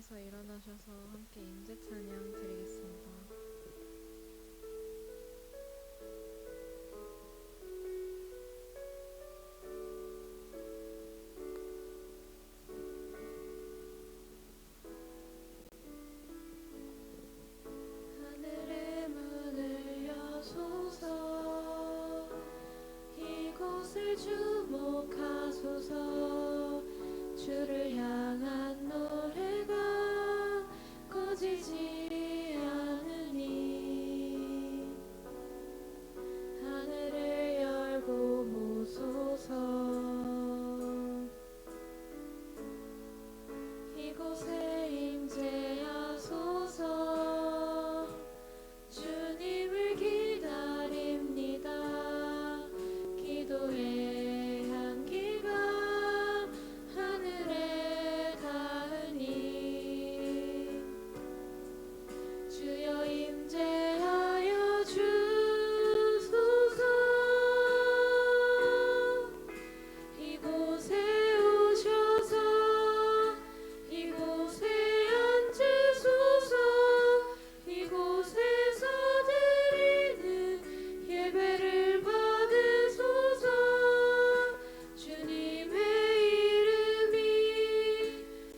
자리에서 일어나셔서 함께 임재 찬양 드리겠습니다. 하늘의 문을 여소서, 이곳을 주목하소서. 주를 향한 노래가 꺼지지 않으니 하늘을 열고 보소서. 이곳에 임재하소서. 주님을 기다립니다. 기도의 향기가 하늘에 닿으니 주여 임재하여 주소서. 이곳에 오셔서 이곳에 앉으소서. 이곳에서 드리는 예배를 받으소서. 주님의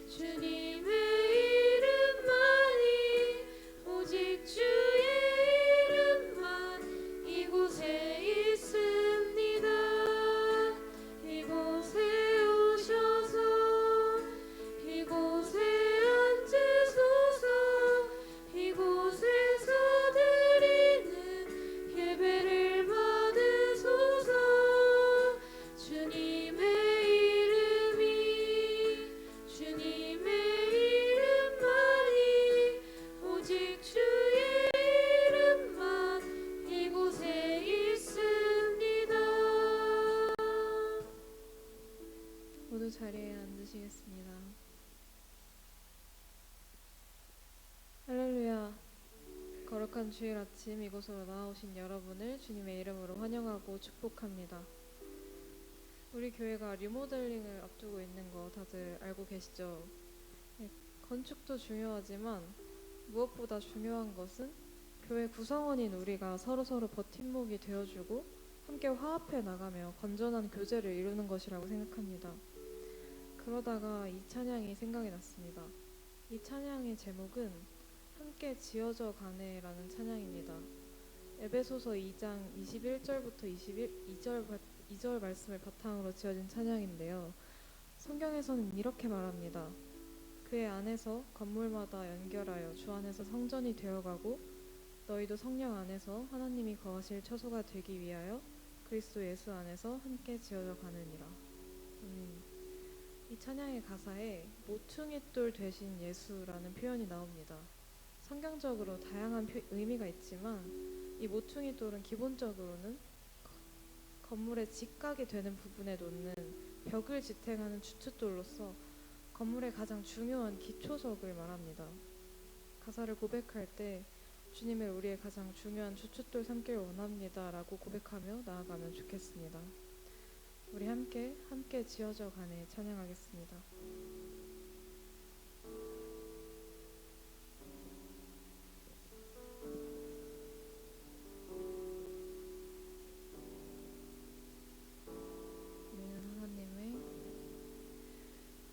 주님의 이름만이, 오직 주의 이름만 이곳에 있습니다. 이곳에 오셔서 이곳에 앉으소서. 이곳에서 드리는 예배를 받으소서. 주님의 주님의 이름만이, 오직 주의 이름만 이곳에 있습니다. 모두 자리에 앉으시겠습니다. 할렐루야. 거룩한 주일 아침 이곳으로 나오신 여러분을 주님의 이름으로 환영하고 축복합니다. 우리 교회가 리모델링을 앞두고 있는 거 다들 알고 계시죠? 네, 건축도 중요하지만 무엇보다 중요한 것은 교회 구성원인 우리가 서로서로 버팀목이 되어주고 함께 화합해 나가며 건전한 교제를 이루는 것이라고 생각합니다. 그러다가 이 찬양이 생각이 났습니다. 이 찬양의 제목은 함께 지어져 가네라는 찬양입니다. 에베소서 2장 21절부터 22절 말씀을 바탕으로 지어진 찬양인데요. 성경에서는 이렇게 말합니다. 그의 안에서 건물마다 연결하여 주 안에서 성전이 되어가고 너희도 성령 안에서 하나님이 거하실 처소가 되기 위하여 그리스도 예수 안에서 함께 지어져 가느니라. 이 찬양의 가사에 모퉁이돌 되신 예수라는 표현이 나옵니다. 성경적으로 다양한 의미가 있지만 이 모퉁이돌은 기본적으로는 건물의 직각이 되는 부분에 놓는 벽을 지탱하는 주춧돌로서 건물의 가장 중요한 기초석을 말합니다. 가사를 고백할 때 주님을 우리의 가장 중요한 주춧돌 삼길 원합니다 라고 고백하며 나아가면 좋겠습니다. 우리 함께 지어져 가네 찬양하겠습니다.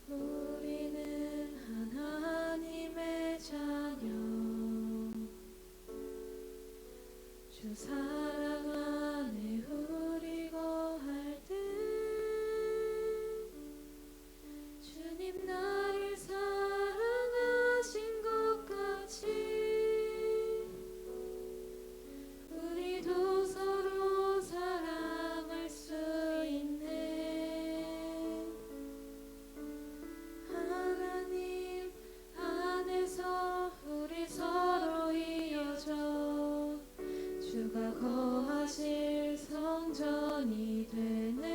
우리는 하나님의 자녀, 주 사랑 안에 우리 거할 때 주님 나를 사랑하신 것 같이 우리도 서로 사랑할 수 있네. 하나님 안에서 우리 서로 이어져 주가 거하실 성전이 되네.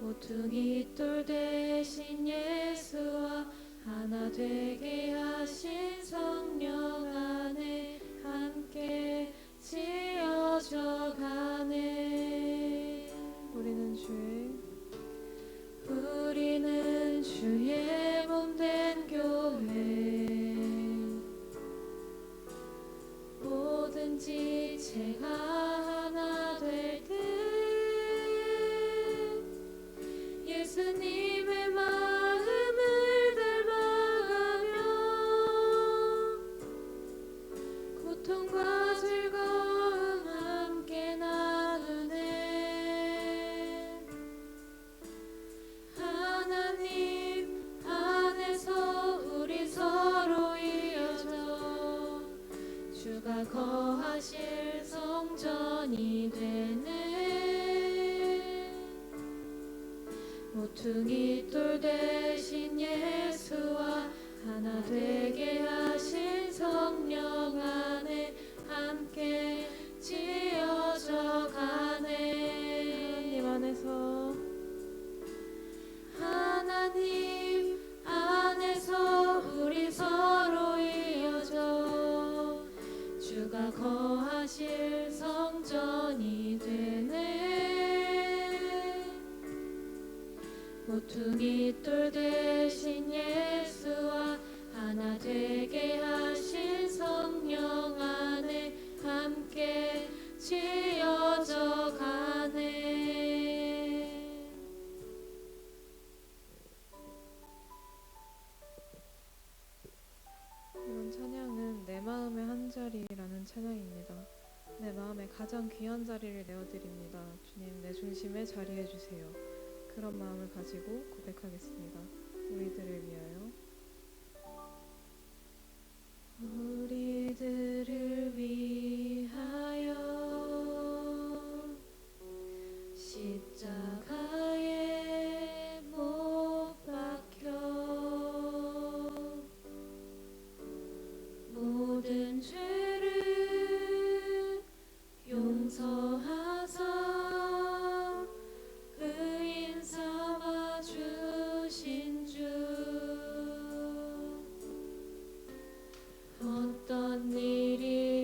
모퉁이돌 대신 예수와 하나 되게 하신 성령 안에 함께 지어져 가네. 우리는 주의 우리는 주의 모퉁이 돌 대신 예수와 하나 되게 하신 성령 안에 함께 지어져 가네. 하나님 안에서 하나님 안에서 우리 서로 이어져 주가 거하실 성전이 되네. 모퉁이 돌 대신 예수와 하나 되게 하신 성령 안에 함께 지어져 가네. 이번 찬양은 내 마음의 한 자리라는 찬양입니다. 내 마음에 가장 귀한 자리를 내어드립니다. 주님, 내 중심에 자리해 주세요. 그런 마음을 가지고 고백하겠습니다. 우리들을 위하여. 우리들을 위하여 십자가에 못 박혀 모든 죄를 용서하사 의인 삼아 주신 주 어떤 일이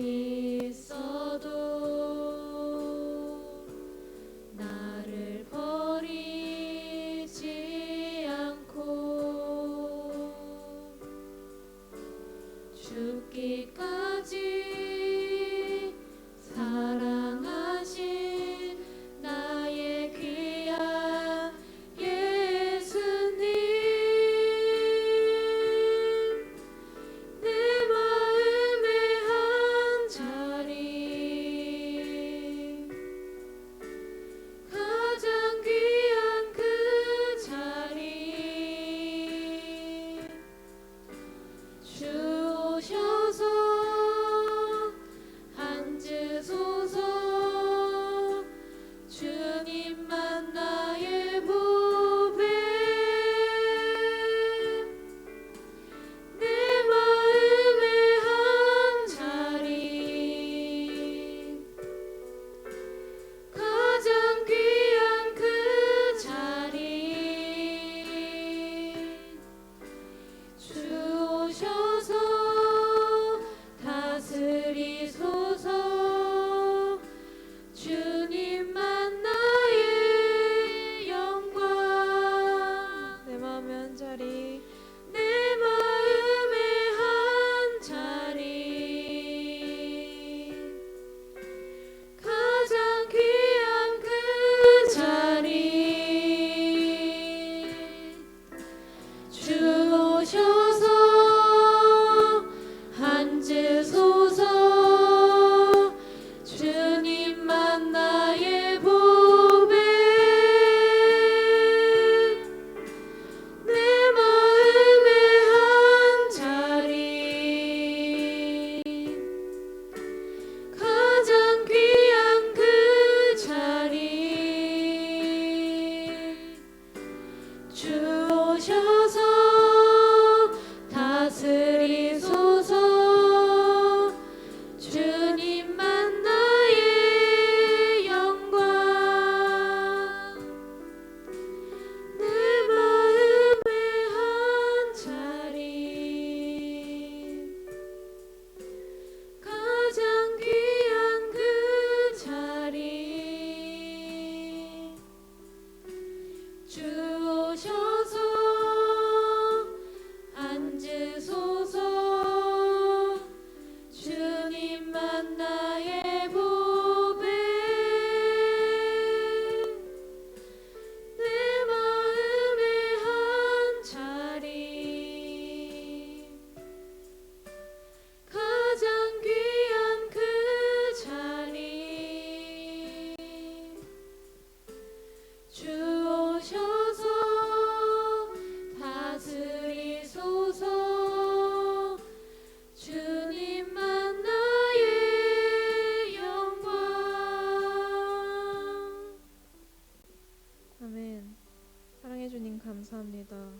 감사합니다.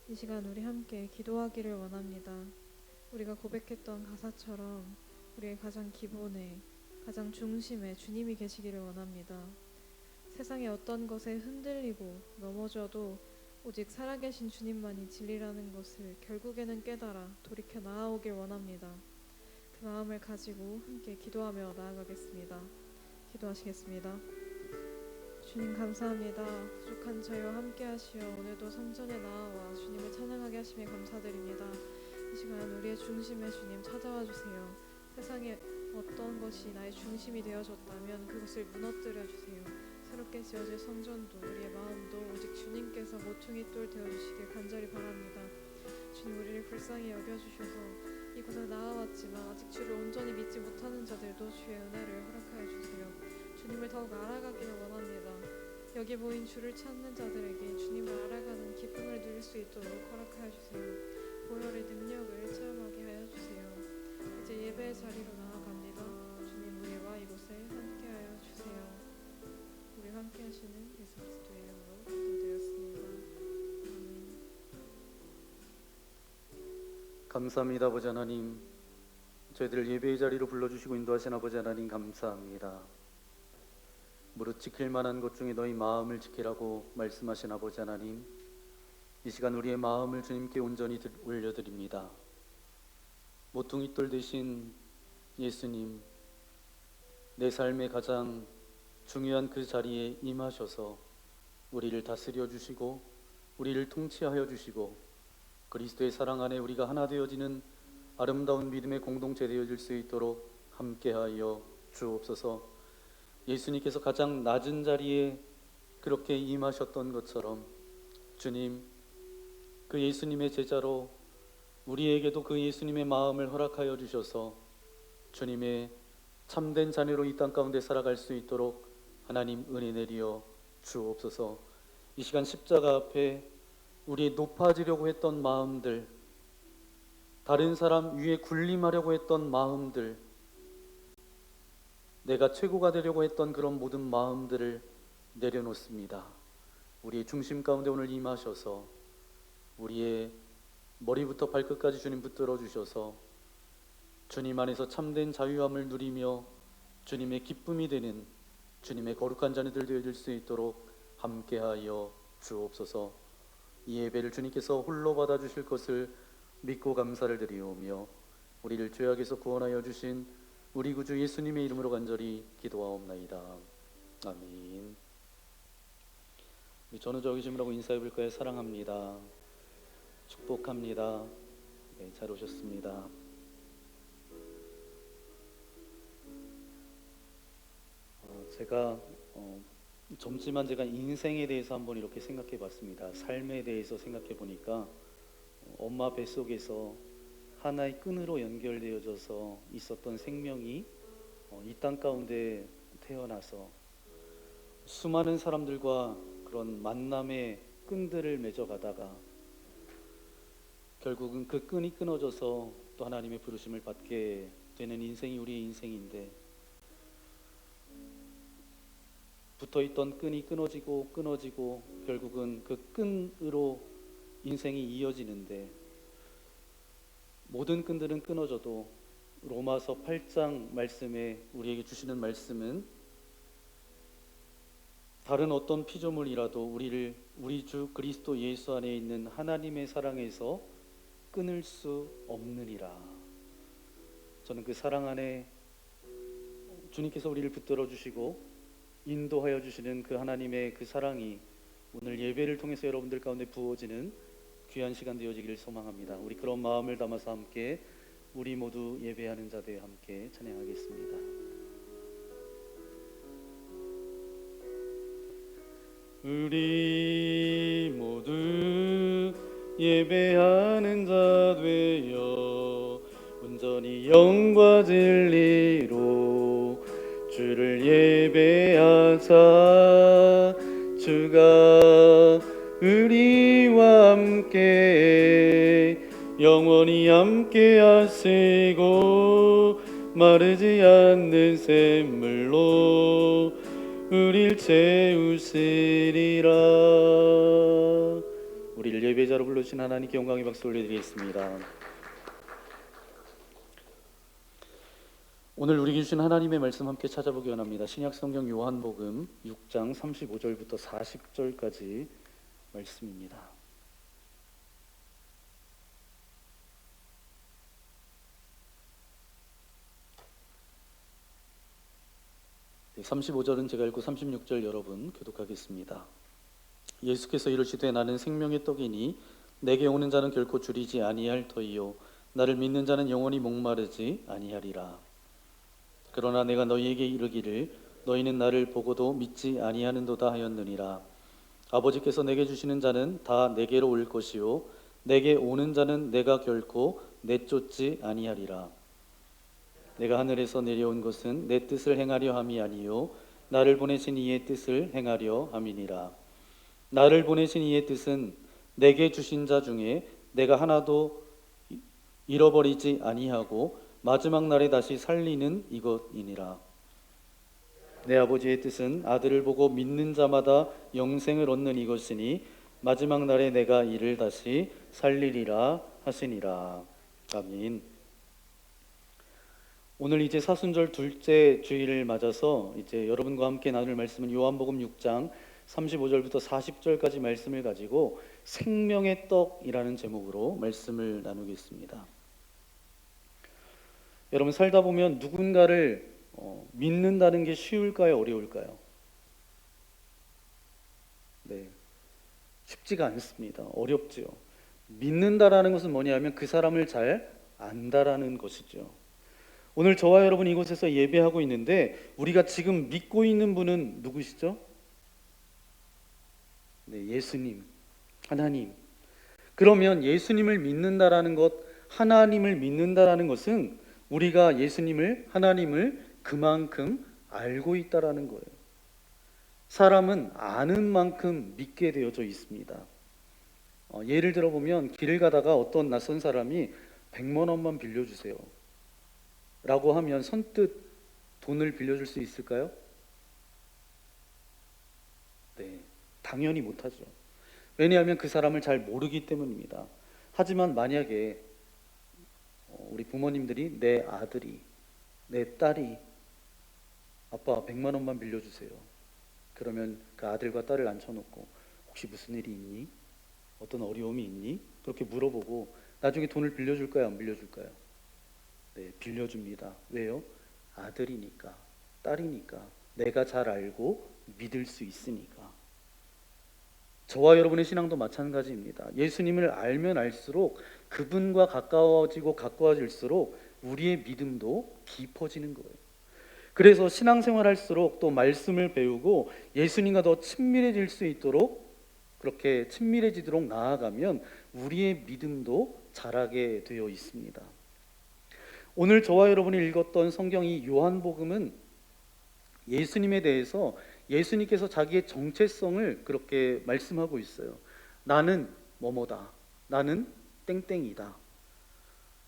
이 시간 우리 함께 기도하기를 원합니다. 우리가 고백했던 가사처럼 우리의 가장 기본에, 가장 중심에 주님이 계시기를 원합니다. 세상의 어떤 것에 흔들리고 넘어져도 오직 살아계신 주님만이 진리라는 것을 결국에는 깨달아 돌이켜 나아오길 원합니다. 그 마음을 가지고 함께 기도하며 나아가겠습니다. 기도하시겠습니다. 주님 감사합니다. 부족한 저희와 함께 하시어 오늘도 성전에 나아와 주님을 찬양하게 하심에 감사드립니다. 이 시간 우리의 중심에 주님 찾아와 주세요. 세상에 어떤 것이 나의 중심이 되어졌다면 그것을 무너뜨려 주세요. 새롭게 지어질 성전도 우리의 마음도 오직 주님께서 모퉁이 돌 되어주시길 간절히 바랍니다. 주님 우리를 불쌍히 여겨주셔서 이곳에 나아왔지만 아직 주를 온전히 믿지 못하는 자들도 주의 은혜를 허락하여 주세요. 주님을 더욱 알아가기를 원합니다. 여기 모인 주를 찾는 자들에게 주님을 알아가는 기쁨을 누릴 수 있도록 허락하여 주세요. 보혈의 능력을 체험하게 하여 주세요. 이제 예배의 자리로 나아갑니다. 주님 우리와 이곳에 함께하여 주세요. 우리 함께 하시는 예수 그리스도의 이름으로 기도드렸습니다. 아멘. 감사합니다. 아버지 하나님, 저희들을 예배의 자리로 불러주시고 인도하신 아버지 하나님 감사합니다. 무릇 지킬 만한 것 중에 너희 마음을 지키라고 말씀하신 아버지 하나님, 이 시간 우리의 마음을 주님께 온전히 올려드립니다. 모퉁이돌 되신 예수님, 내 삶의 가장 중요한 그 자리에 임하셔서 우리를 다스려 주시고 우리를 통치하여 주시고 그리스도의 사랑 안에 우리가 하나 되어지는 아름다운 믿음의 공동체 되어질 수 있도록 함께하여 주옵소서. 예수님께서 가장 낮은 자리에 그렇게 임하셨던 것처럼 주님, 그 예수님의 제자로 우리에게도 그 예수님의 마음을 허락하여 주셔서 주님의 참된 자녀로 이 땅 가운데 살아갈 수 있도록 하나님 은혜 내리어 주옵소서. 이 시간 십자가 앞에 우리 높아지려고 했던 마음들, 다른 사람 위에 군림하려고 했던 마음들, 내가 최고가 되려고 했던 그런 모든 마음들을 내려놓습니다. 우리의 중심 가운데 오늘 임하셔서 우리의 머리부터 발끝까지 주님 붙들어 주셔서 주님 안에서 참된 자유함을 누리며 주님의 기쁨이 되는 주님의 거룩한 자녀들 되어질 수 있도록 함께하여 주옵소서. 이 예배를 주님께서 홀로 받아주실 것을 믿고 감사를 드리오며 우리를 죄악에서 구원하여 주신 우리 구주 예수님의 이름으로 간절히 기도하옵나이다. 아멘. 우리 전우저 계심이라고 인사해 볼까요? 사랑합니다. 축복합니다. 네, 잘 오셨습니다. 제가 젊지만 제가 인생에 대해서 한번 이렇게 생각해 봤습니다. 삶에 대해서 생각해 보니까 엄마 뱃속에서 하나의 끈으로 연결되어져서 있었던 생명이 이 땅 가운데 태어나서 수많은 사람들과 그런 만남의 끈들을 맺어가다가 결국은 그 끈이 끊어져서 또 하나님의 부르심을 받게 되는 인생이 우리의 인생인데, 붙어있던 끈이 끊어지고 결국은 그 끈으로 인생이 이어지는데, 모든 끈들은 끊어져도 로마서 8장 말씀에 우리에게 주시는 말씀은 다른 어떤 피조물이라도 우리를 우리 주 그리스도 예수 안에 있는 하나님의 사랑에서 끊을 수 없느니라. 저는 그 사랑 안에 주님께서 우리를 붙들어 주시고 인도하여 주시는 그 하나님의 그 사랑이 오늘 예배를 통해서 여러분들 가운데 부어지는 귀한 시간 되어지기를 소망합니다. 우리 그런 마음을 담아서 함께 우리 모두 예배하는 자들 함께 찬양하겠습니다. 우리 모두 예배하는 자 되어 온전히 영과 진리로 주를 예배하자. 주가 우리와 함께 영원히 함께 하시고 마르지 않는 샘물로 우릴 채우시리라. 예배자로 불러주신 하나님께 영광의 박수 올려드리겠습니다. 오늘 우리에게 주신 하나님의 말씀 함께 찾아보기 원합니다. 신약성경 요한복음 6장 35절부터 40절까지 말씀입니다. 네, 35절은 제가 읽고 36절 여러분 교독하겠습니다. 예수께서 이르시되 나는 생명의 떡이니 내게 오는 자는 결코 줄이지 아니할 터이요 나를 믿는 자는 영원히 목마르지 아니하리라. 그러나 내가 너희에게 이르기를 너희는 나를 보고도 믿지 아니하는도다 하였느니라. 아버지께서 내게 주시는 자는 다 내게로 올 것이요 내게 오는 자는 내가 결코 내쫓지 아니하리라. 내가 하늘에서 내려온 것은 내 뜻을 행하려 함이 아니요 나를 보내신 이의 뜻을 행하려 함이니라. 나를 보내신 이의 뜻은 내게 주신 자 중에 내가 하나도 잃어버리지 아니하고 마지막 날에 다시 살리는 이것이니라. 내 아버지의 뜻은 아들을 보고 믿는 자마다 영생을 얻는 이것이니 마지막 날에 내가 이를 다시 살리리라 하시니라. 아멘. 오늘 이제 사순절 둘째 주일을 맞아서 이제 여러분과 함께 나눌 말씀은 요한복음 6장 35절부터 40절까지 말씀을 가지고 생명의 떡이라는 제목으로 말씀을 나누겠습니다. 여러분 살다 보면 누군가를 믿는다는 게 쉬울까요? 어려울까요? 네, 쉽지가 않습니다. 어렵지요. 믿는다라는 것은 뭐냐면 그 사람을 잘 안다라는 것이죠. 오늘 저와 여러분 이곳에서 예배하고 있는데 우리가 지금 믿고 있는 분은 누구시죠? 네, 예수님, 하나님. 그러면 예수님을 믿는다라는 것, 하나님을 믿는다라는 것은 우리가 예수님을, 하나님을 그만큼 알고 있다라는 거예요. 사람은 아는 만큼 믿게 되어져 있습니다. 예를 들어 보면 길을 가다가 어떤 낯선 사람이 100만 원만 빌려주세요 라고 하면 선뜻 돈을 빌려줄 수 있을까요? 네, 당연히 못하죠. 왜냐하면 그 사람을 잘 모르기 때문입니다. 하지만 만약에 우리 부모님들이 내 아들이, 내 딸이 아빠 100만 원만 빌려주세요. 그러면 그 아들과 딸을 앉혀놓고 혹시 무슨 일이 있니? 어떤 어려움이 있니? 그렇게 물어보고 나중에 돈을 빌려줄까요? 안 빌려줄까요? 네, 빌려줍니다. 왜요? 아들이니까, 딸이니까, 내가 잘 알고 믿을 수 있으니까. 저와 여러분의 신앙도 마찬가지입니다. 예수님을 알면 알수록 그분과 가까워지고 가까워질수록 우리의 믿음도 깊어지는 거예요. 그래서 신앙생활 할수록 또 말씀을 배우고 예수님과 더 친밀해질 수 있도록 그렇게 친밀해지도록 나아가면 우리의 믿음도 자라게 되어 있습니다. 오늘 저와 여러분이 읽었던 성경이 요한복음은 예수님에 대해서 예수님께서 자기의 정체성을 그렇게 말씀하고 있어요. 나는 뭐뭐다. 나는 땡땡이다.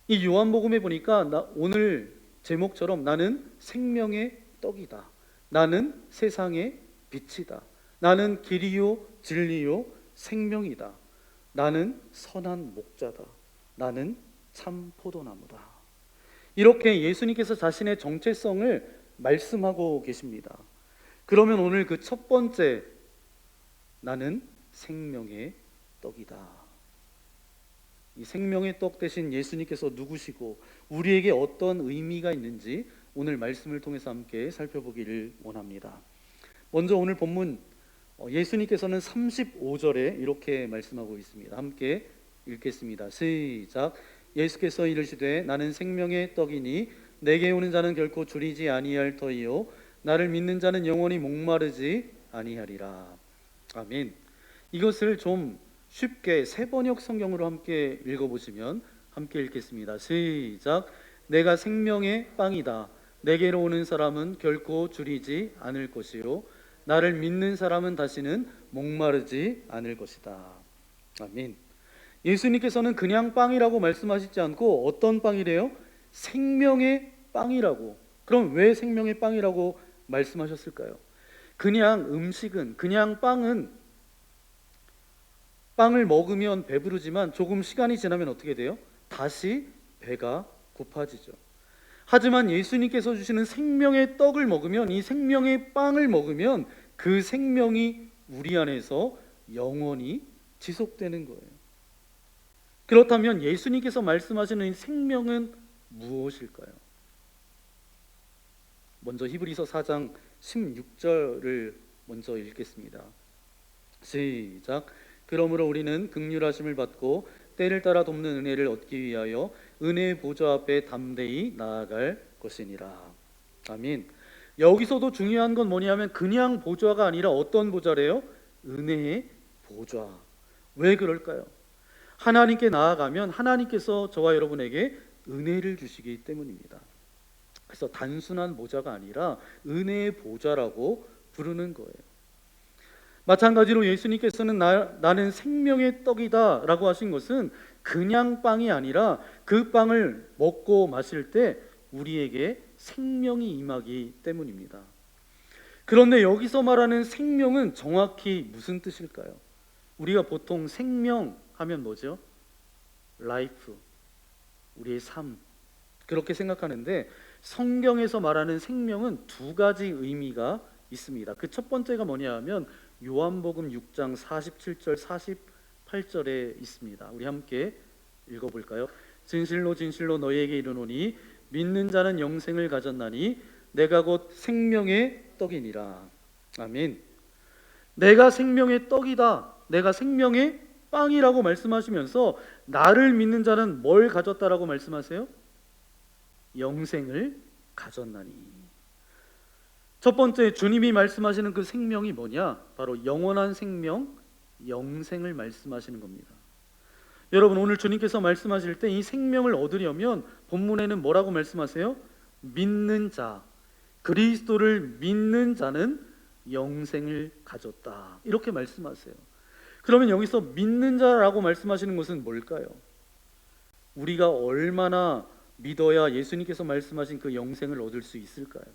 이 요한복음에 보니까 오늘 제목처럼 나는 생명의 떡이다. 나는 세상의 빛이다. 나는 길이요 진리요 생명이다. 나는 선한 목자다. 나는 참 포도나무다. 이렇게 예수님께서 자신의 정체성을 말씀하고 계십니다. 그러면 오늘 그 첫 번째 나는 생명의 떡이다. 이 생명의 떡 대신 예수님께서 누구시고 우리에게 어떤 의미가 있는지 오늘 말씀을 통해서 함께 살펴보기를 원합니다. 먼저 오늘 본문 예수님께서는 35절에 이렇게 말씀하고 있습니다. 함께 읽겠습니다. 시작. 예수께서 이르시되 나는 생명의 떡이니 내게 오는 자는 결코 줄이지 아니할 터이요 나를 믿는 자는 영원히 목마르지 아니하리라. 아멘. 이것을 좀 쉽게 세번역 성경으로 함께 읽어보시면 함께 읽겠습니다. 시작. 내가 생명의 빵이다. 내게로 오는 사람은 결코 줄이지 않을 것이요 나를 믿는 사람은 다시는 목마르지 않을 것이다. 아멘. 예수님께서는 그냥 빵이라고 말씀하시지 않고 어떤 빵이래요? 생명의 빵이라고. 그럼 왜 생명의 빵이라고 말씀하셨을까요? 그냥 음식은, 그냥 빵은 빵을 먹으면 배부르지만 조금 시간이 지나면 어떻게 돼요? 다시 배가 고파지죠. 하지만 예수님께서 주시는 생명의 떡을 먹으면, 이 생명의 빵을 먹으면 그 생명이 우리 안에서 영원히 지속되는 거예요. 그렇다면 예수님께서 말씀하시는 이 생명은 무엇일까요? 먼저 히브리서 4장 16절을 먼저 읽겠습니다. 시작. 그러므로 우리는 긍휼하심을 받고 때를 따라 돕는 은혜를 얻기 위하여 은혜의 보좌 앞에 담대히 나아갈 것이니라. 아멘. 여기서도 중요한 건 뭐냐면 그냥 보좌가 아니라 어떤 보좌래요? 은혜의 보좌. 왜 그럴까요? 하나님께 나아가면 하나님께서 저와 여러분에게 은혜를 주시기 때문입니다. 그래서 단순한 보좌가 아니라 은혜의 보좌라고 부르는 거예요. 마찬가지로 예수님께서는 나는 생명의 떡이다 라고 하신 것은 그냥 빵이 아니라 그 빵을 먹고 마실 때 우리에게 생명이 임하기 때문입니다. 그런데 여기서 말하는 생명은 정확히 무슨 뜻일까요? 우리가 보통 생명 하면 뭐죠? 라이프, 우리의 삶, 그렇게 생각하는데 성경에서 말하는 생명은 두 가지 의미가 있습니다. 그 첫 번째가 뭐냐 하면 요한복음 6장 47절 48절에 있습니다. 우리 함께 읽어볼까요? 진실로 진실로 너희에게 이르노니 믿는 자는 영생을 가졌나니 내가 곧 생명의 떡이니라. 아멘. 내가 생명의 떡이다, 내가 생명의 빵이라고 말씀하시면서 나를 믿는 자는 뭘 가졌다라고 말씀하세요? 영생을 가졌나니. 첫 번째, 주님이 말씀하시는 그 생명이 뭐냐? 바로 영원한 생명, 영생을 말씀하시는 겁니다. 여러분, 오늘 주님께서 말씀하실 때 이 생명을 얻으려면 본문에는 뭐라고 말씀하세요? 믿는 자, 그리스도를 믿는 자는 영생을 가졌다, 이렇게 말씀하세요. 그러면 여기서 믿는 자라고 말씀하시는 것은 뭘까요? 우리가 얼마나 믿어야 예수님께서 말씀하신 그 영생을 얻을 수 있을까요?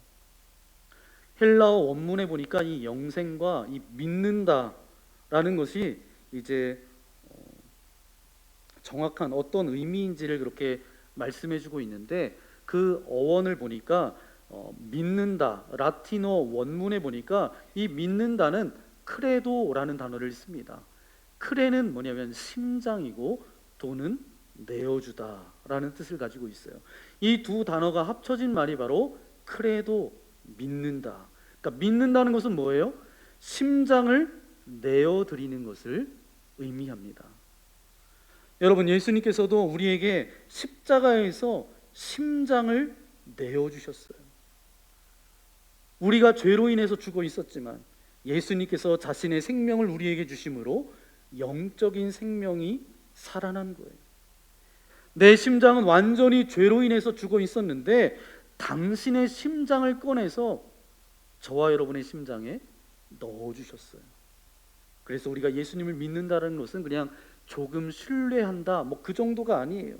헬라어 원문에 보니까 이 영생과 이 믿는다라는 것이 이제 정확한 어떤 의미인지를 그렇게 말씀해주고 있는데, 그 어원을 보니까 믿는다, 라틴어 원문에 보니까 이 믿는다는 크레도라는 단어를 씁니다. 크레는 뭐냐면 심장이고 도는 내어주다라는 뜻을 가지고 있어요. 이 두 단어가 합쳐진 말이 바로 크레도, 믿는다. 그러니까 믿는다는 것은 뭐예요? 심장을 내어드리는 것을 의미합니다. 여러분, 예수님께서도 우리에게 십자가에서 심장을 내어주셨어요. 우리가 죄로 인해서 죽어 있었지만 예수님께서 자신의 생명을 우리에게 주심으로 영적인 생명이 살아난 거예요. 내 심장은 완전히 죄로 인해서 죽어 있었는데 당신의 심장을 꺼내서 저와 여러분의 심장에 넣어주셨어요. 그래서 우리가 예수님을 믿는다는 것은 그냥 조금 신뢰한다, 뭐 그 정도가 아니에요.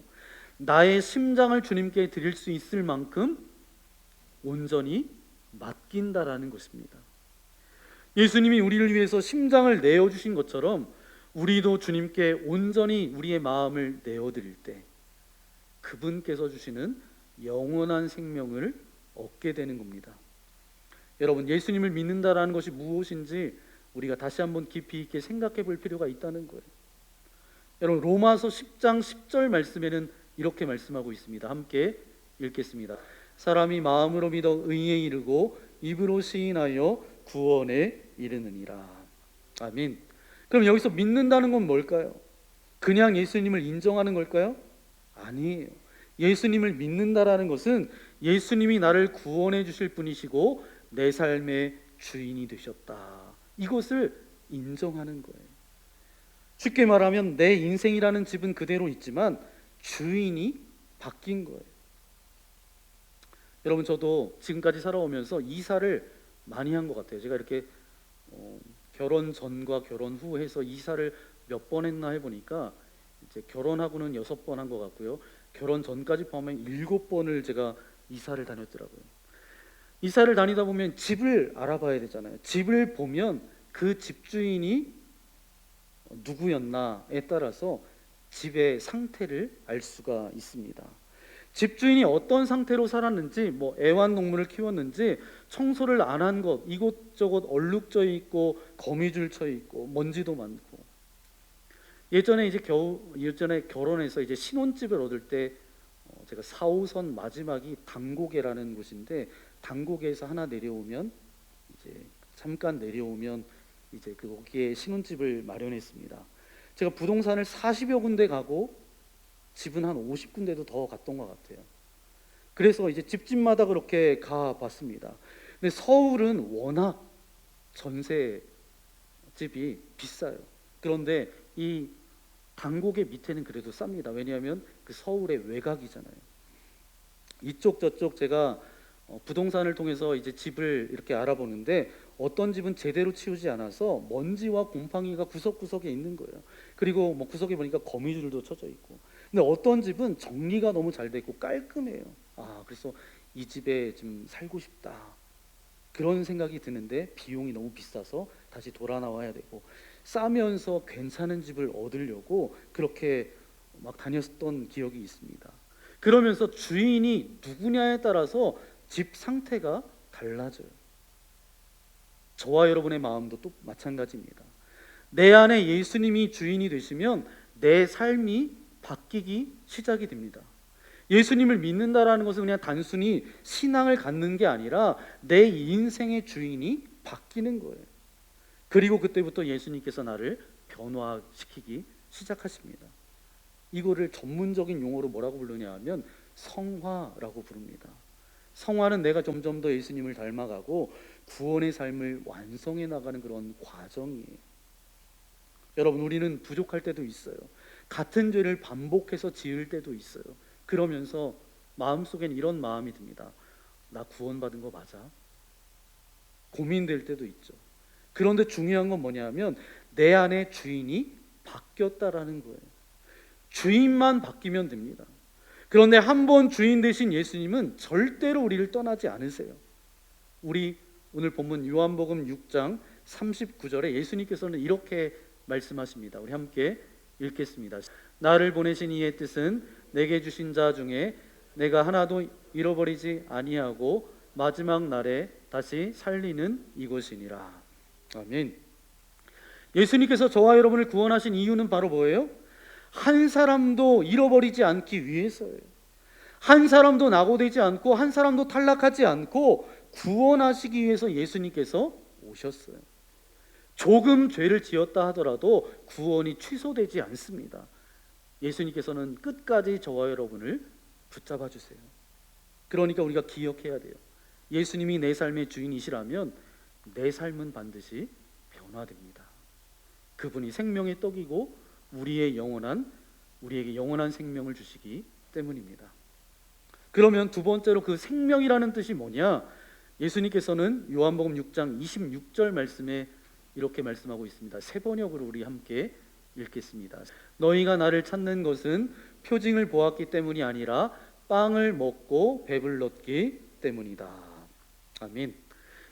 나의 심장을 주님께 드릴 수 있을 만큼 온전히 맡긴다라는 것입니다. 예수님이 우리를 위해서 심장을 내어주신 것처럼 우리도 주님께 온전히 우리의 마음을 내어드릴 때 그분께서 주시는 영원한 생명을 얻게 되는 겁니다. 여러분, 예수님을 믿는다라는 것이 무엇인지 우리가 다시 한번 깊이 있게 생각해 볼 필요가 있다는 거예요. 여러분, 로마서 10장 10절 말씀에는 이렇게 말씀하고 있습니다. 함께 읽겠습니다. 사람이 마음으로 믿어 의에 이르고 입으로 시인하여 구원에 이르느니라. 아멘. 그럼 여기서 믿는다는 건 뭘까요? 그냥 예수님을 인정하는 걸까요? 아니에요. 예수님을 믿는다라는 것은 예수님이 나를 구원해 주실 분이시고 내 삶의 주인이 되셨다, 이것을 인정하는 거예요. 쉽게 말하면 내 인생이라는 집은 그대로 있지만 주인이 바뀐 거예요. 여러분, 저도 지금까지 살아오면서 이사를 많이 한 것 같아요. 제가 이렇게 결혼 전과 결혼 후 해서 이사를 몇 번 했나 해보니까 이제 결혼하고는 6번 한 것 같고요. 결혼 전까지 포함하면 7번을 제가 이사를 다녔더라고요. 이사를 다니다 보면 집을 알아봐야 되잖아요. 집을 보면 그 집주인이 누구였나에 따라서 집의 상태를 알 수가 있습니다. 집주인이 어떤 상태로 살았는지, 뭐 애완동물을 키웠는지, 청소를 안 한 것, 이곳저곳 얼룩져 있고 거미줄 쳐 있고 먼지도 많고. 예전에 결혼해서 이제 신혼집을 얻을 때 제가 4호선 마지막이 당고개라는 곳인데, 당고개에서 하나 내려오면 이제 잠깐 내려오면 이제 거기에 신혼집을 마련했습니다. 제가 부동산을 40여 군데 가고 집은 한 50군데도 더 갔던 것 같아요. 그래서 이제 집집마다 그렇게 가봤습니다. 근데 서울은 워낙 전세 집이 비싸요. 그런데 이 당고개 밑에는 그래도 쌉니다. 왜냐하면 그 서울의 외곽이잖아요. 이쪽 저쪽 제가 부동산을 통해서 이제 집을 이렇게 알아보는데, 어떤 집은 제대로 치우지 않아서 먼지와 곰팡이가 구석구석에 있는 거예요. 그리고 뭐 구석에 보니까 거미줄도 쳐져 있고. 근데 어떤 집은 정리가 너무 잘 돼 있고 깔끔해요. 그래서 이 집에 좀 살고 싶다, 그런 생각이 드는데 비용이 너무 비싸서 다시 돌아 나와야 되고, 싸면서 괜찮은 집을 얻으려고 그렇게 막 다녔던 기억이 있습니다. 그러면서 주인이 누구냐에 따라서 집 상태가 달라져요. 저와 여러분의 마음도 또 마찬가지입니다. 내 안에 예수님이 주인이 되시면 내 삶이 바뀌기 시작이 됩니다. 예수님을 믿는다라는 것은 그냥 단순히 신앙을 갖는 게 아니라 내 인생의 주인이 바뀌는 거예요. 그리고 그때부터 예수님께서 나를 변화시키기 시작하십니다. 이거를 전문적인 용어로 뭐라고 부르냐 하면 성화라고 부릅니다. 성화는 내가 점점 더 예수님을 닮아가고 구원의 삶을 완성해 나가는 그런 과정이에요. 여러분, 우리는 부족할 때도 있어요. 같은 죄를 반복해서 지을 때도 있어요. 그러면서 마음속엔 이런 마음이 듭니다. 나 구원받은 거 맞아? 고민될 때도 있죠. 그런데 중요한 건 뭐냐면 내 안에 주인이 바뀌었다라는 거예요. 주인만 바뀌면 됩니다. 그런데 한 번 주인 되신 예수님은 절대로 우리를 떠나지 않으세요. 우리 오늘 본문 요한복음 6장 39절에 예수님께서는 이렇게 말씀하십니다. 우리 함께 읽겠습니다. 나를 보내신 이의 뜻은 내게 주신 자 중에 내가 하나도 잃어버리지 아니하고 마지막 날에 다시 살리는 이것이니라. 아멘. 예수님께서 저와 여러분을 구원하신 이유는 바로 뭐예요? 한 사람도 잃어버리지 않기 위해서예요. 한 사람도 낙오되지 않고 한 사람도 탈락하지 않고 구원하시기 위해서 예수님께서 오셨어요. 조금 죄를 지었다 하더라도 구원이 취소되지 않습니다. 예수님께서는 끝까지 저와 여러분을 붙잡아 주세요. 그러니까 우리가 기억해야 돼요. 예수님이 내 삶의 주인이시라면 내 삶은 반드시 변화됩니다. 그분이 생명의 떡이고 우리에게 영원한 생명을 주시기 때문입니다. 그러면 두 번째로 그 생명이라는 뜻이 뭐냐? 예수님께서는 요한복음 6장 26절 말씀에 이렇게 말씀하고 있습니다. 세 번역으로 우리 함께 읽겠습니다. 너희가 나를 찾는 것은 표징을 보았기 때문이 아니라 빵을 먹고 배불렀기 때문이다. 아멘.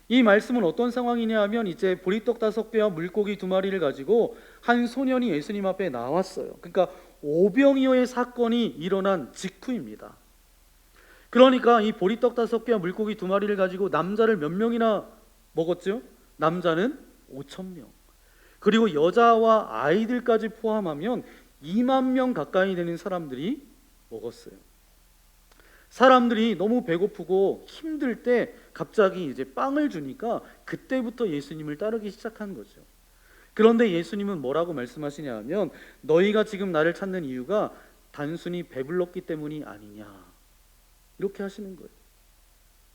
이 말씀은 어떤 상황이냐 하면 이제 보리떡 5개와 물고기 2마리를 가지고 한 소년이 예수님 앞에 나왔어요. 그러니까 오병이어의 사건이 일어난 직후입니다. 그러니까 이 보리떡 5개와 물고기 2마리를 가지고 남자를 몇 명이나 먹었죠? 남자는 5,000명. 그리고 여자와 아이들까지 포함하면 2만 명 가까이 되는 사람들이 먹었어요. 사람들이 너무 배고프고 힘들 때 갑자기 이제 빵을 주니까 그때부터 예수님을 따르기 시작한 거죠. 그런데 예수님은 뭐라고 말씀하시냐 하면 너희가 지금 나를 찾는 이유가 단순히 배불렀기 때문이 아니냐, 이렇게 하시는 거예요.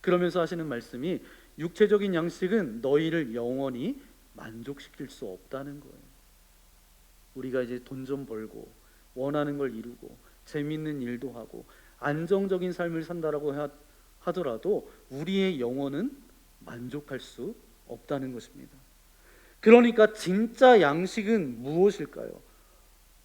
그러면서 하시는 말씀이 육체적인 양식은 너희를 영원히 만족시킬 수 없다는 거예요. 우리가 이제 돈 좀 벌고 원하는 걸 이루고 재밌는 일도 하고 안정적인 삶을 산다라고 하더라도 우리의 영혼은 만족할 수 없다는 것입니다. 그러니까 진짜 양식은 무엇일까요?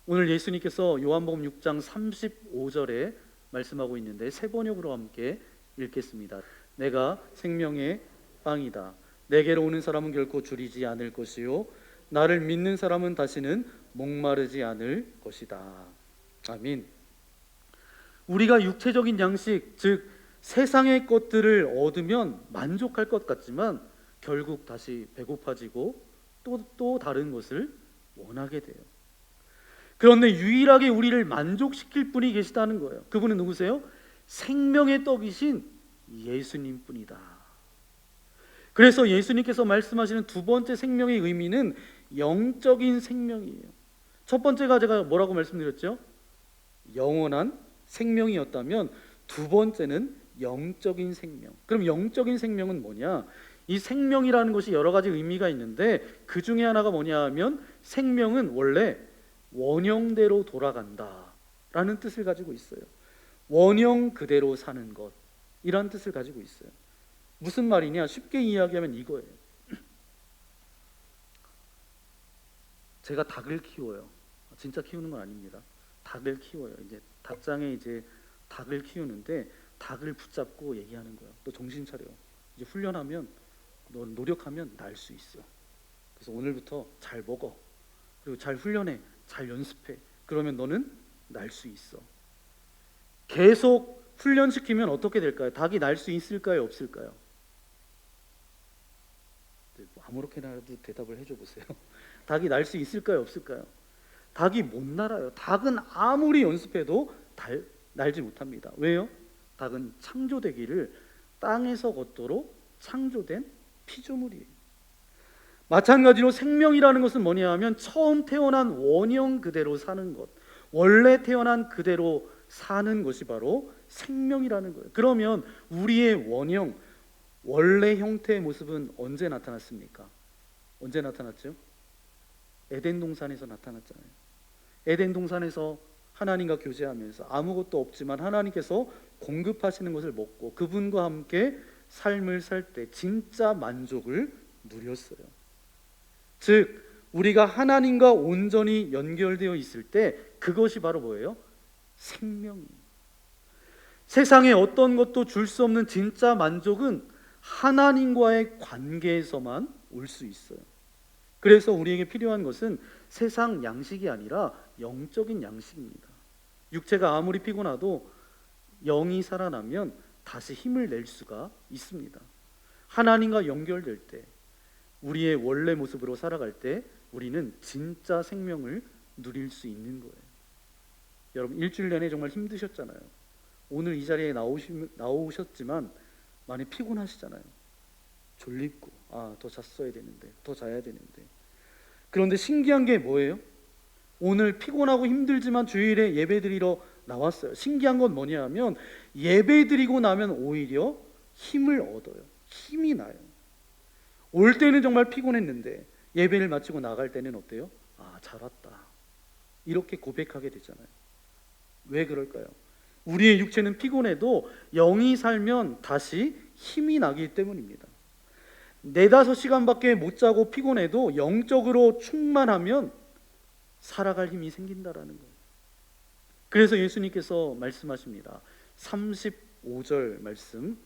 오늘 예수님께서 요한복음 6장 35절에 말씀하고 있는데 세 번역으로 함께 읽겠습니다. 내가 생명의 빵이다. 내게로 오는 사람은 결코 줄이지 않을 것이요 나를 믿는 사람은 다시는 목마르지 않을 것이다. 아멘. 우리가 육체적인 양식, 즉 세상의 것들을 얻으면 만족할 것 같지만 결국 다시 배고파지고 또 다른 것을 원하게 돼요. 그런데 유일하게 우리를 만족시킬 분이 계시다는 거예요. 그분은 누구세요? 생명의 떡이신 예수님 뿐이다. 그래서 예수님께서 말씀하시는 두 번째 생명의 의미는 영적인 생명이에요. 첫 번째가 제가 뭐라고 말씀드렸죠? 영원한 생명이었다면 두 번째는 영적인 생명. 그럼 영적인 생명은 뭐냐? 이 생명이라는 것이 여러 가지 의미가 있는데 그 중에 하나가 뭐냐 하면 생명은 원래 원형대로 돌아간다 라는 뜻을 가지고 있어요. 원형 그대로 사는 것, 이란 뜻을 가지고 있어요. 무슨 말이냐? 쉽게 이야기하면 이거예요. 제가 닭을 키워요. 진짜 키우는 건 아닙니다. 닭을 키워요. 이제 닭장에 이제 닭을 키우는데 닭을 붙잡고 얘기하는 거예요. 너 정신 차려. 이제 훈련하면, 너 노력하면 날 수 있어. 그래서 오늘부터 잘 먹어. 그리고 잘 훈련해. 잘 연습해. 그러면 너는 날 수 있어. 계속 훈련시키면 어떻게 될까요? 닭이 날 수 있을까요? 없을까요? 아무렇게나도 대답을 해줘 보세요. 닭이 날 수 있을까요? 없을까요? 닭이 못 날아요. 닭은 아무리 연습해도 날지 못합니다. 왜요? 닭은 창조되기를 땅에서 걷도록 창조된 피조물이에요. 마찬가지로 생명이라는 것은 뭐냐 하면 처음 태어난 원형 그대로 사는 것, 원래 태어난 그대로 사는 것이 바로 생명이라는 거예요. 그러면 우리의 원형, 원래 형태의 모습은 언제 나타났습니까? 언제 나타났죠? 에덴 동산에서 나타났잖아요. 에덴 동산에서 하나님과 교제하면서 아무것도 없지만 하나님께서 공급하시는 것을 먹고 그분과 함께 삶을 살 때 진짜 만족을 누렸어요. 즉 우리가 하나님과 온전히 연결되어 있을 때 그것이 바로 뭐예요? 생명이에요. 세상에 어떤 것도 줄 수 없는 진짜 만족은 하나님과의 관계에서만 올 수 있어요. 그래서 우리에게 필요한 것은 세상 양식이 아니라 영적인 양식입니다. 육체가 아무리 피곤하도 영이 살아나면 다시 힘을 낼 수가 있습니다. 하나님과 연결될 때, 우리의 원래 모습으로 살아갈 때 우리는 진짜 생명을 누릴 수 있는 거예요. 여러분 일주일 내내 정말 힘드셨잖아요. 오늘 이 자리에 나오셨지만 많이 피곤하시잖아요. 졸립고 더 잤어야 되는데, 더 자야 되는데. 그런데 신기한 게 뭐예요? 오늘 피곤하고 힘들지만 주일에 예배드리러 나왔어요. 신기한 건 뭐냐 하면 예배드리고 나면 오히려 힘을 얻어요. 힘이 나요. 올 때는 정말 피곤했는데 예배를 마치고 나갈 때는 어때요? 잘 왔다. 이렇게 고백하게 되잖아요. 왜 그럴까요? 우리의 육체는 피곤해도 영이 살면 다시 힘이 나기 때문입니다. 4-5시간밖에 못 자고 피곤해도 영적으로 충만하면 살아갈 힘이 생긴다라는 거예요. 그래서 예수님께서 말씀하십니다. 35절 말씀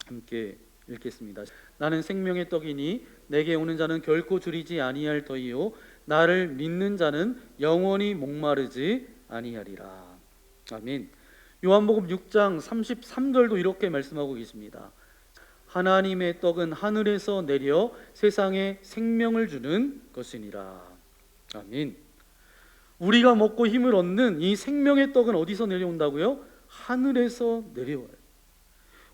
함께 읽겠습니다. 나는 생명의 떡이니 내게 오는 자는 결코 줄이지 아니할 터이요 나를 믿는 자는 영원히 목마르지 아니하리라. 아멘. 요한복음 6장 33절도 이렇게 말씀하고 계십니다. 하나님의 떡은 하늘에서 내려 세상에 생명을 주는 것이니라. 아멘. 우리가 먹고 힘을 얻는 이 생명의 떡은 어디서 내려온다고요? 하늘에서 내려와요.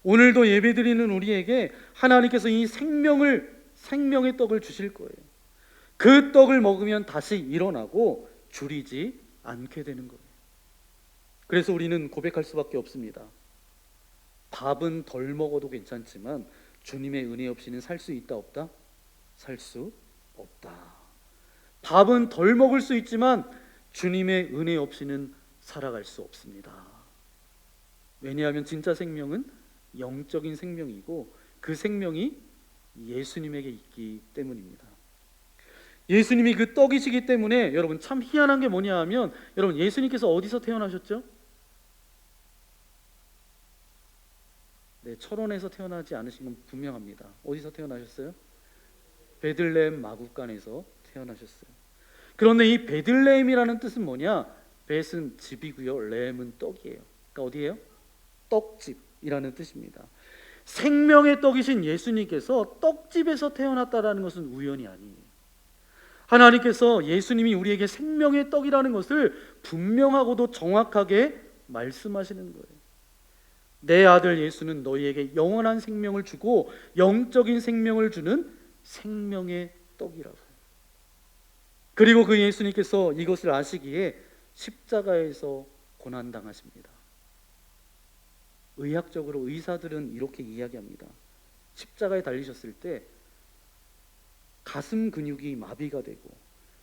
오늘도 예배드리는 우리에게 하나님께서 이 생명의 떡을 주실 거예요. 그 떡을 먹으면 다시 일어나고 줄이지 않게 되는 거예요. 그래서 우리는 고백할 수밖에 없습니다. 밥은 덜 먹어도 괜찮지만 주님의 은혜 없이는 살 수 있다 없다? 살 수 없다. 밥은 덜 먹을 수 있지만 주님의 은혜 없이는 살아갈 수 없습니다. 왜냐하면 진짜 생명은 영적인 생명이고 그 생명이 예수님에게 있기 때문입니다. 예수님이 그 떡이시기 때문에 여러분 참 희한한 게 뭐냐 하면 여러분 예수님께서 어디서 태어나셨죠? 네, 철원에서 태어나지 않으신 건 분명합니다. 어디서 태어나셨어요? 베들레헴 마구간에서 태어나셨어요. 그런데 이 베들레헴이라는 뜻은 뭐냐? 벳은 집이고요, 레헴은 떡이에요. 그러니까 어디예요? 떡집이라는 뜻입니다. 생명의 떡이신 예수님께서 떡집에서 태어났다라는 것은 우연이 아니에요. 하나님께서 예수님이 우리에게 생명의 떡이라는 것을 분명하고도 정확하게 말씀하시는 거예요. 내 아들 예수는 너희에게 영원한 생명을 주고 영적인 생명을 주는 생명의 떡이라고. 그리고 그 예수님께서 이것을 아시기에 십자가에서 고난당하십니다. 의학적으로 의사들은 이렇게 이야기합니다. 십자가에 달리셨을 때 가슴 근육이 마비가 되고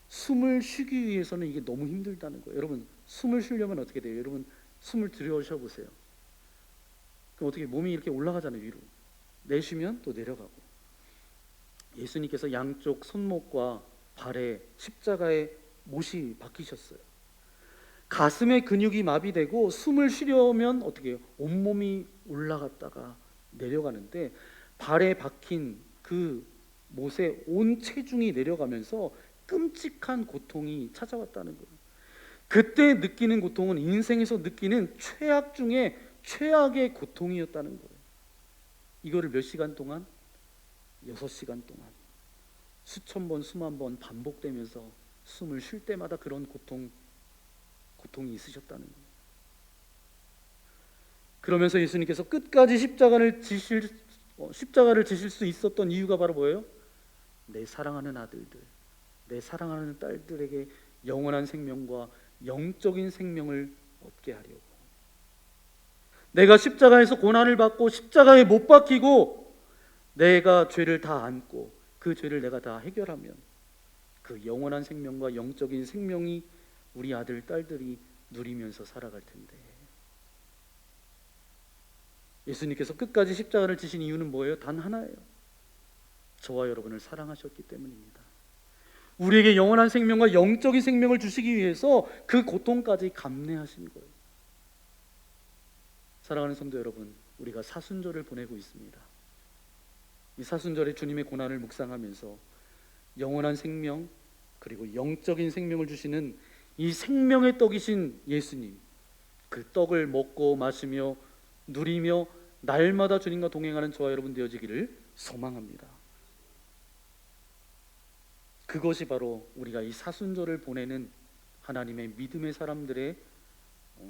숨을 쉬기 위해서는 이게 너무 힘들다는 거예요. 여러분, 숨을 쉬려면 어떻게 돼요? 여러분, 숨을 들여쉬어 보세요. 그럼 어떻게 몸이 이렇게 올라가잖아요, 위로. 내쉬면 또 내려가고. 예수님께서 양쪽 손목과 발에 십자가에 못이 박히셨어요. 가슴의 근육이 마비되고 숨을 쉬려면 어떻게 해요? 온몸이 올라갔다가 내려가는데 발에 박힌 그 못에 온 체중이 내려가면서 끔찍한 고통이 찾아왔다는 거예요. 그때 느끼는 고통은 인생에서 느끼는 최악 중에 최악의 고통이었다는 거예요. 이거를 몇 시간 동안? 6시간 동안 수천 번 수만 번 반복되면서 숨을 쉴 때마다 그런 고통이 있으셨다는 거예요. 그러면서 예수님께서 끝까지 십자가를 지실 수 있었던 이유가 바로 뭐예요? 내 사랑하는 아들들, 내 사랑하는 딸들에게 영원한 생명과 영적인 생명을 얻게 하려고. 내가 십자가에서 고난을 받고 십자가에 못 박히고 내가 죄를 다 안고 그 죄를 내가 다 해결하면 그 영원한 생명과 영적인 생명이 우리 아들, 딸들이 누리면서 살아갈 텐데. 예수님께서 끝까지 십자가를 지신 이유는 뭐예요? 단 하나예요. 저와 여러분을 사랑하셨기 때문입니다. 우리에게 영원한 생명과 영적인 생명을 주시기 위해서 그 고통까지 감내하신 거예요. 사랑하는 성도 여러분, 우리가 사순절을 보내고 있습니다. 이 사순절에 주님의 고난을 묵상하면서 영원한 생명 그리고 영적인 생명을 주시는 이 생명의 떡이신 예수님, 그 떡을 먹고 마시며 누리며 날마다 주님과 동행하는 저와 여러분 되어지기를 소망합니다. 그것이 바로 우리가 이 사순절을 보내는 하나님의 믿음의 사람들의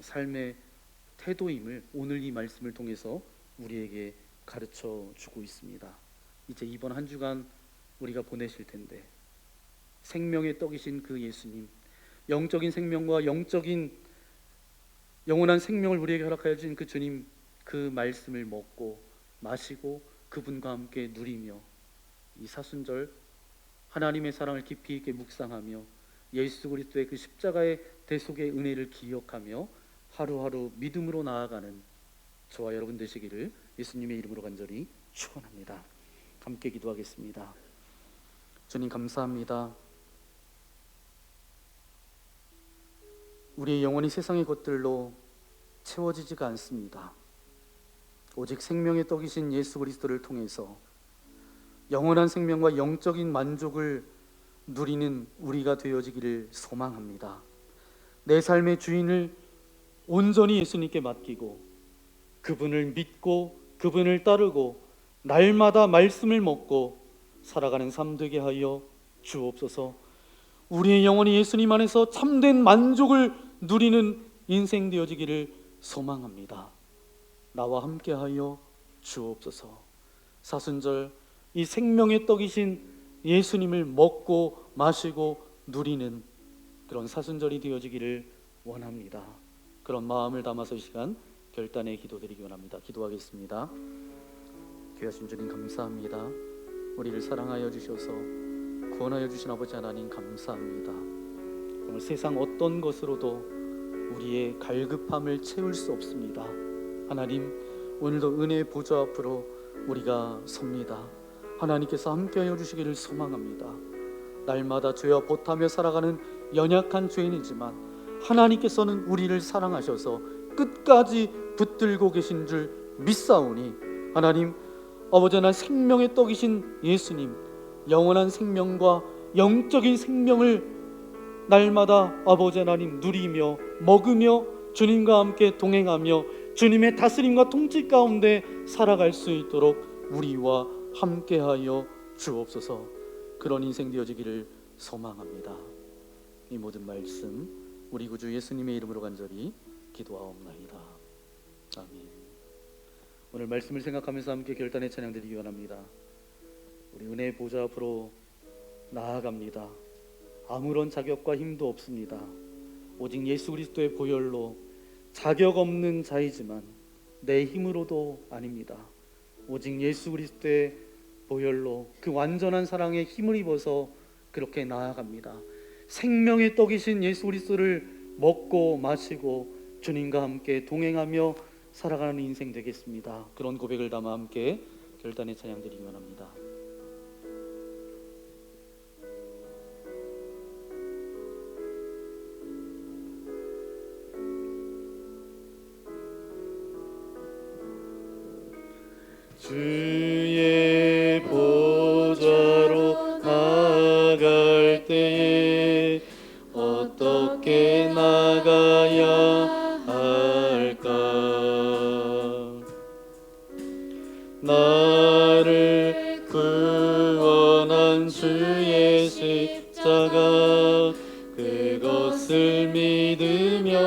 삶의 태도임을 오늘 이 말씀을 통해서 우리에게 가르쳐 주고 있습니다. 이제 이번 한 주간 우리가 보내실 텐데 생명의 떡이신 그 예수님, 영적인 생명과 영적인 영원한 생명을 우리에게 허락하여 주신 그 주님, 그 말씀을 먹고 마시고 그분과 함께 누리며 이 사순절 하나님의 사랑을 깊이 있게 묵상하며 예수 그리스도의 그 십자가의 대속의 은혜를 기억하며 하루하루 믿음으로 나아가는 저와 여러분 되시기를 예수님의 이름으로 간절히 축원합니다. 함께 기도하겠습니다. 주님 감사합니다. 우리의 영혼이 세상의 것들로 채워지지가 않습니다. 오직 생명의 떡이신 예수 그리스도를 통해서 영원한 생명과 영적인 만족을 누리는 우리가 되어지기를 소망합니다. 내 삶의 주인을 온전히 예수님께 맡기고 그분을 믿고 그분을 따르고 날마다 말씀을 먹고 살아가는 삶 되게 하여 주옵소서. 우리의 영혼이 예수님 안에서 참된 만족을 누리는 인생 되어지기를 소망합니다. 나와 함께하여 주옵소서. 사순절 이 생명의 떡이신 예수님을 먹고 마시고 누리는 그런 사순절이 되어지기를 원합니다. 그런 마음을 담아서 이 시간 결단의 기도드리기 원합니다. 기도하겠습니다. 귀하신 주님 감사합니다. 우리를 사랑하여 주셔서 구원하여 주신 아버지 하나님 감사합니다. 오늘 세상 어떤 것으로도 우리의 갈급함을 채울 수 없습니다. 하나님, 오늘도 은혜의 보좌 앞으로 우리가 섭니다. 하나님께서 함께하여 주시기를 소망합니다. 날마다 죄와 보타며 살아가는 연약한 죄인이지만 하나님께서는 우리를 사랑하셔서 끝까지 붙들고 계신 줄 믿사오니 하나님, 아버지 하나님 생명의 떡이신 예수님, 영원한 생명과 영적인 생명을 날마다 아버지 하나님 누리며 먹으며 주님과 함께 동행하며 주님의 다스림과 통치 가운데 살아갈 수 있도록 우리와 함께하여 주옵소서. 그런 인생 되어지기를 소망합니다. 이 모든 말씀 우리 구주 예수님의 이름으로 간절히 기도하옵나이다. 아멘. 오늘 말씀을 생각하면서 함께 결단의 찬양 드리기 원합니다. 우리 은혜의 보좌 앞으로 나아갑니다. 아무런 자격과 힘도 없습니다. 오직 예수 그리스도의 보혈로 자격 없는 자이지만 내 힘으로도 아닙니다. 오직 예수 그리스도의 보혈로 그 완전한 사랑에 힘을 입어서 그렇게 나아갑니다. 생명의 떡이신 예수 그리스도를 먹고 마시고 주님과 함께 동행하며 살아가는 인생 되겠습니다. 그런 고백을 담아 함께 결단의 찬양 드리기 원합니다. 주의 보좌로 나아갈 때에 어떻게 나가야 할까? 나를 구원한 주의 십자가 그것을 믿으며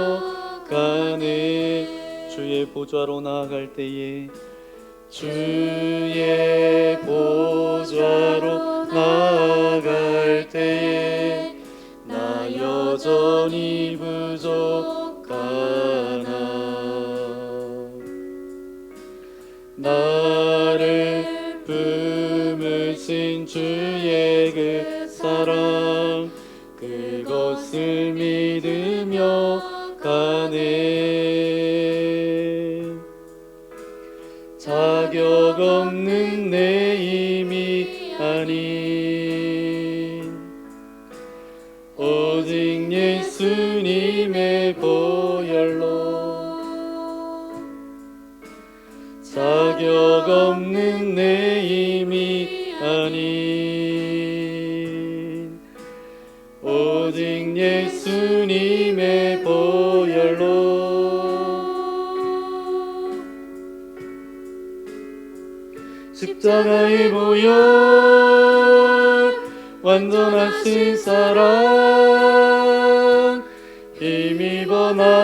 가네. 주의 보좌로 나아갈 때에 주의 보좌로 나아갈 때에 나 여전히 부족하나. 나를 품으신 주의 그 사랑 그것을 믿으며 가네. 자격 없는 내 힘이 아닌 오직 예수님의 보혈로 자격 없는 내 힘이 아닌 오직 예수님의 보혈로 십자가의 보혈 완전하신 사랑 힘입어 나아갑니다.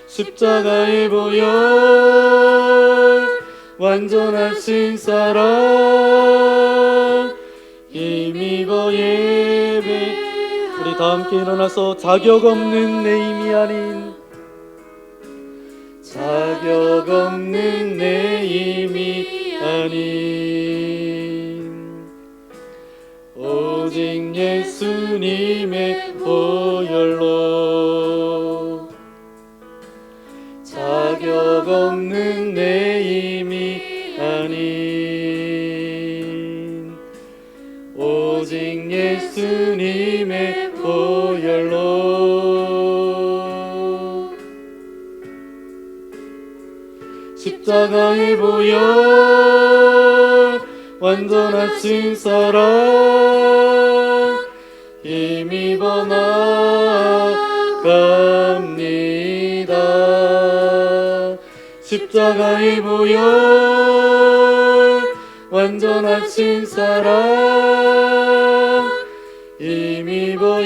십자가의 보혈 완전하신 사랑 힘입어 예배. 우리 다 함께 일어나서 자격 없는 내 힘이 아닌 자격 없는 내 힘이 아닌 오직 예수님의 보혈로 자격 없는 내 힘이 아닌 오직 예수님의 보혈로 십자가의 보혈 완전하신 사랑 힘입어 나아갑니다. 십자가의 보혈 완전하신 사랑 힘입어